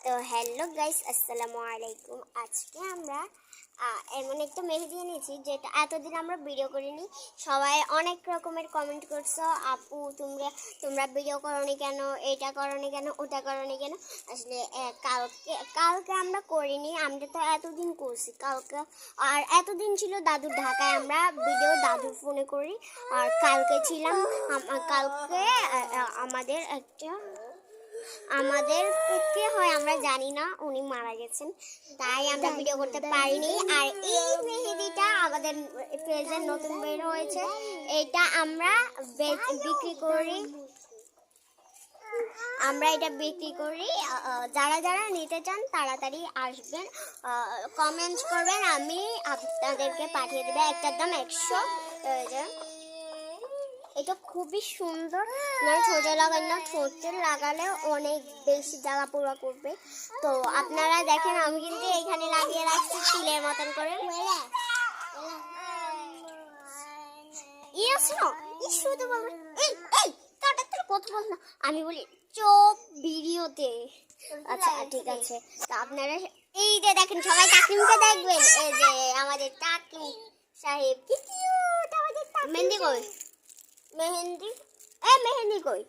তো hello guys, আসসালামু আলাইকুম। আজকে আমরা এমন একটা মেহেদি এনেছি যেটা এতদিন আমরা ভিডিও করিনি। সবাই অনেক রকমের কমেন্ট করছো, আপু তোমরা ভিডিও করোনি কেন, এটা করোনি কেন, ওটা করোনি কেন। আসলে কালকে আমরা করিনি, আমরা তো এতদিন করছি কালকে। আর এতদিন ছিল দাদুর ঢাকায়, আমরা ভিডিও দাদুর ফোনে করি। আর কালকে ছিলাম কালকে আমাদের কে হয় আমরা জানি না, উনি মারা গেছেন, তাই আমরা ভিডিও করতে পারিনি। আর এই মেহেদিটা আমাদের পেজে নতুন বের হয়েছে, এটা আমরা বিক্রি করি। যারা যারা নিতে চান তাড়াতাড়ি আসবেন, কমেন্টস করবেন, আমি আপনাদেরকে পাঠিয়ে দেবো। একটার দাম 100। এটা খুবই সুন্দর, মানে ঠোঁটে লাগান না, ঠোঁটে লাগালে অনেক বেশি জায়গা পুরো করবে। তো আপনারা দেখেন, আমি কিন্তু এইখানে লাগিয়ে রাখছি তিলের মতন করে। শুধু বলবেন এই কথা বল না, আমি বলি চোখ ভিডিওতে। আচ্ছা ঠিক আছে, তো আপনারা এই যে দেখেন, সবাই তাকিমকে দেখবেন। এই যে আমাদের তাকিম সাহেব, কি কিউট আমাদের তাকিম। মেহেন্দি কই? মেহেন্দি কই?